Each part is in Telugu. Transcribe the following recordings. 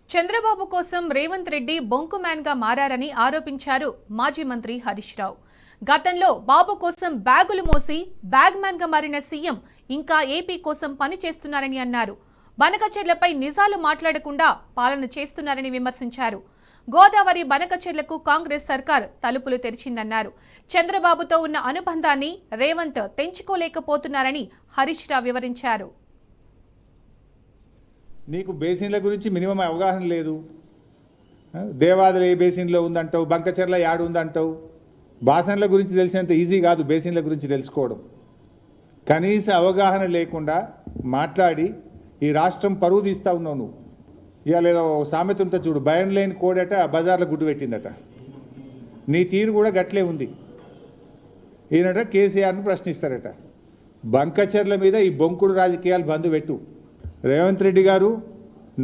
చంద్రబాబు కోసం రేవంత్ రెడ్డి బొంకు మ్యాన్ గా మారారని ఆరోపించారు మాజీ మంత్రి హరీష్ రావు. గతంలో బాబు కోసం బ్యాగులు మోసి బ్యాగ్ మ్యాన్ గా మారిన సీఎం ఇంకా ఏపీ కోసం పని చేస్తున్నారని అన్నారు. బనకచెర్లపై నిజాలు మాట్లాడకుండా పాలన చేస్తున్నారని విమర్శించారు. గోదావరి బనకచెర్లకు కాంగ్రెస్ సర్కార్ తలుపులు తెరిచిందన్నారు. చంద్రబాబుతో ఉన్న అనుబంధాన్ని రేవంత్ తెంచుకోలేకపోతున్నారని హరీష్ రావు వివరించారు. నీకు బేసిన్ల గురించి మినిమం అవగాహన లేదు. దేవాదులు ఏ బేసిన్లో ఉందంటావు, బంకచెర్ల యాడ్ ఉందంటావు. బాసన్ల గురించి తెలిసినంత ఈజీ కాదు బేసిన్ల గురించి తెలుసుకోవడం. కనీస అవగాహన లేకుండా మాట్లాడి ఈ రాష్ట్రం పరువు తీస్తూ ఉన్నావు నువ్వు. ఇవాళ ఏదో సామెత ఉంటే చూడు, భయం లేని కోడట బజార్లో గుడ్డు పెట్టిందట. నీ తీరు కూడా గట్లే ఉంది. ఈయనట కేసీఆర్ను ప్రశ్నిస్తారట. బంకచెర్ల మీద ఈ బొంకుడు రాజకీయాలు బంద్ పెట్టు. రేవంత్ రెడ్డి గారు,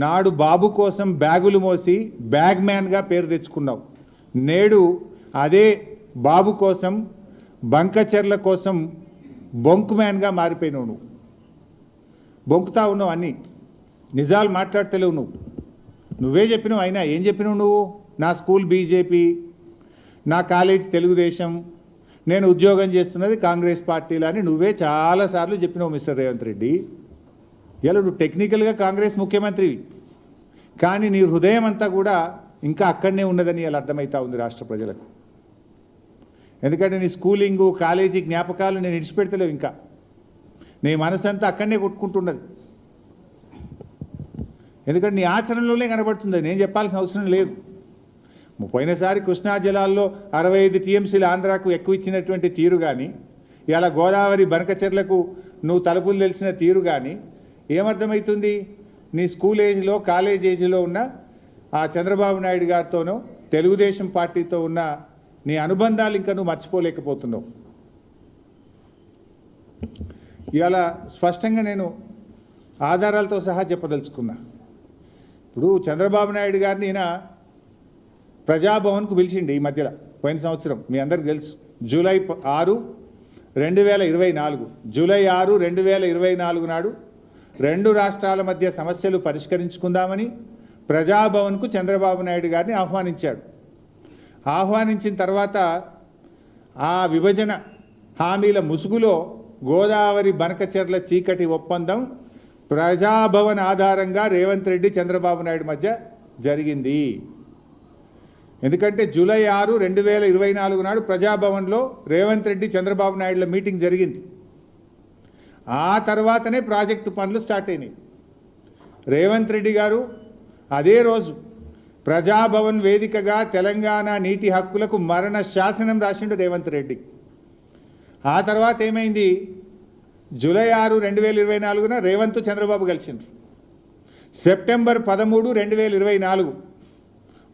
నాడు బాబు కోసం బ్యాగులు మోసి బ్యాగ్ మ్యాన్గా పేరు తెచ్చుకున్నావు. నేడు అదే బాబు కోసం బంకచెర్ల కోసం బొంకు మ్యాన్గా మారిపోయినావు. నువ్వు బొంకుతా ఉన్నావు, అన్నీ నిజాలు మాట్లాడతలేవు. నువ్వే చెప్పినావు. అయినా ఏం చెప్పినావు నువ్వు? నా స్కూల్ బీజేపీ, నా కాలేజ్ తెలుగుదేశం, నేను ఉద్యోగం చేస్తున్నది కాంగ్రెస్ పార్టీలో అని నువ్వే చాలాసార్లు చెప్పినావు మిస్టర్ రేవంత్ రెడ్డి. ఇలా నువ్వు టెక్నికల్గా కాంగ్రెస్ ముఖ్యమంత్రివి, కానీ నీ హృదయం అంతా కూడా ఇంకా అక్కడనే ఉన్నదని ఇలా అర్థమవుతా ఉంది రాష్ట్ర ప్రజలకు. ఎందుకంటే నీ స్కూలింగు కాలేజీ జ్ఞాపకాలు నేను విడిచిపెడతలేవు. ఇంకా నీ మనసు అంతా అక్కడనే కొట్టుకుంటున్నది. ఎందుకంటే నీ ఆచరణలోనే కనబడుతుంది. నేను చెప్పాల్సిన అవసరం లేదు. పోయినసారి కృష్ణా జలాల్లో 65 టీఎంసీలు ఆంధ్రాకు ఎక్కువ ఇచ్చినటువంటి తీరు కానీ, ఇలా గోదావరి బనకచెర్లకు నువ్వు తలుపులు తెలిసిన తీరు కానీ ఏమర్థమవుతుంది? నీ స్కూల్ ఏజ్లో కాలేజ్ ఏజ్లో ఉన్న ఆ చంద్రబాబు నాయుడు గారితోనో తెలుగుదేశం పార్టీతో ఉన్న నీ అనుబంధాలు ఇంకా నువ్వు మర్చిపోలేకపోతున్నావు. ఇవాళ స్పష్టంగా నేను ఆధారాలతో సహా చెప్పదలుచుకున్నా. ఇప్పుడు చంద్రబాబు నాయుడు గారిని ఈయన ప్రజాభవన్కు పిలిచిండి ఈ మధ్యలో, పోయిన సంవత్సరం మీ అందరికి తెలుసు. జూలై 6, 2024 జూలై 6, 2024 నాడు 2 రాష్ట్రాల మధ్య సమస్యలు పరిష్కరించుకుందామని ప్రజాభవన్కు చంద్రబాబు నాయుడు గారిని ఆహ్వానించాడు. ఆహ్వానించిన తర్వాత ఆ విభజన హామీల ముసుగులో గోదావరి బనకచెర్ల చీకటి ఒప్పందం ప్రజాభవన్ ఆధారంగా రేవంత్ రెడ్డి చంద్రబాబు నాయుడు మధ్య జరిగింది. ఎందుకంటే జూలై 6, 2024 నాడు ప్రజాభవన్లో రేవంత్ రెడ్డి చంద్రబాబు నాయుడుల మీటింగ్ జరిగింది. ఆ తర్వాతనే ప్రాజెక్టు పనులు స్టార్ట్ అయినాయి. రేవంత్ రెడ్డి గారు అదే రోజు ప్రజాభవన్ వేదికగా తెలంగాణ నీటి హక్కులకు మరణ శాసనం రాసిండు రేవంత్ రెడ్డి. ఆ తర్వాత ఏమైంది? జూలై 6, 2024 రేవంత్ చంద్రబాబు కలిసిండ్రు. సెప్టెంబర్ 13, 2024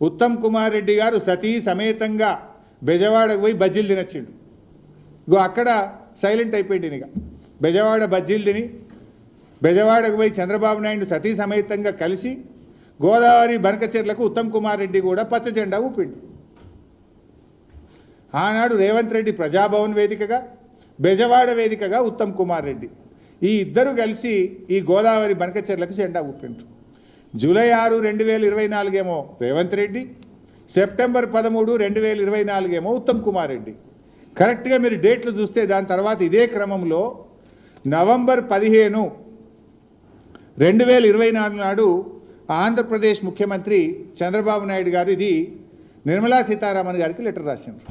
ఉత్తమ్ కుమార్ రెడ్డి గారు సతీ సమేతంగా బెజవాడకు పోయి బజ్జీలు తినొచ్చిండు. అక్కడ సైలెంట్ అయిపోయింది. ఇక బెజవాడ బజ్జీలు తిని బెజవాడకు పోయి చంద్రబాబు నాయుడు సతీ సమేతంగా కలిసి గోదావరి బనకచెర్లకు ఉత్తమ్ కుమార్ రెడ్డి కూడా పచ్చ జెండా ఊపిండు. ఆనాడు రేవంత్ రెడ్డి ప్రజాభవన్ వేదికగా, బెజవాడ వేదికగా ఉత్తమ్ కుమార్ రెడ్డి ఈ ఇద్దరు కలిసి ఈ గోదావరి బనకచెర్లకు జెండా ఊపిండ్రు. జూలై 6, 2024 ఏమో రేవంత్ రెడ్డి, సెప్టెంబర్ 13, 2024 ఏమో ఉత్తమ్ కుమార్ రెడ్డి. కరెక్ట్గా మీరు డేట్లు చూస్తే దాని తర్వాత ఇదే క్రమంలో నవంబర్ 15, 2024 నాడు ఆంధ్రప్రదేశ్ ముఖ్యమంత్రి చంద్రబాబు నాయుడు గారు ఇది నిర్మలా సీతారామన్ గారికి లెటర్ రాసిండ్రు.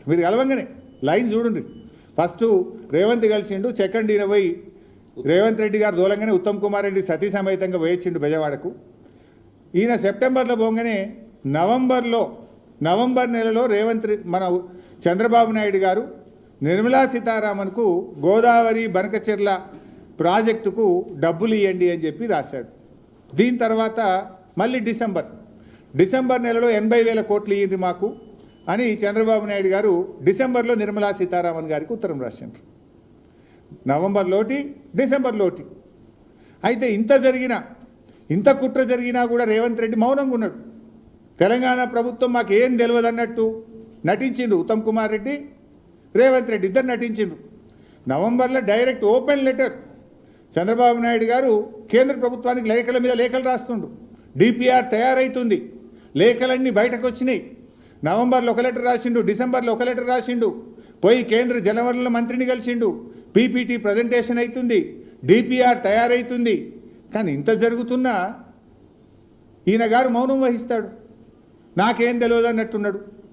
మీరు కలవంగానే లైన్ చూడండి. ఫస్ట్ రేవంత్ కలిసిండు, సెకండ్ ఈయన పోయి రేవంత్ రెడ్డి గారు దూలంగానే ఉత్తమ్ కుమార్ రెడ్డి సతీ సమేతంగా వేయించిండు బెజవాడకు. ఈయన సెప్టెంబర్లో పోగానే నవంబర్ నెలలో మన చంద్రబాబు నాయుడు గారు నిర్మలా సీతారామన్కు గోదావరి బనకచెర్ల ప్రాజెక్టుకు డబ్బులు ఇవ్వండి అని చెప్పి రాశాడు. దీని తర్వాత మళ్ళీ డిసెంబర్ నెలలో 80,000 కోట్లు ఇవ్వండి మాకు అని చంద్రబాబు నాయుడు గారు డిసెంబర్లో నిర్మలా సీతారామన్ గారికి ఉత్తరం రాసిండ్రు. నవంబర్లోటి, డిసెంబర్లోటి. అయితే ఇంత కుట్ర జరిగినా కూడా రేవంత్ రెడ్డి మౌనంగా ఉన్నాడు. తెలంగాణ ప్రభుత్వం మాకేం తెలియదు అన్నట్టు నటించిండు. ఉత్తమ్ కుమార్ రెడ్డి, రేవంత్ రెడ్డి ఇద్దరు నటించిండ్రు. నవంబర్లో direct open letter Chandrababu Naidu గారు కేంద్ర ప్రభుత్వానికి లేఖల మీద లేఖలు రాస్తుండు. డిపిఆర్ తయారైతుంది, లేఖలన్నీ బయటకు వచ్చినాయి. నవంబర్లో ఒక లెటర్ రాసిండు, డిసెంబర్లో ఒక లెటర్ రాసిండు, పోయి కేంద్ర జలవనరుల మంత్రిని కలిసిండు, పీపీటీ ప్రజెంటేషన్ అవుతుంది, డిపిఆర్ తయారైతుంది. కానీ ఇంత జరుగుతున్నా ఈయన గారు మౌనం వహిస్తాడు, నాకేం తెలియదు అన్నట్టున్నాడు.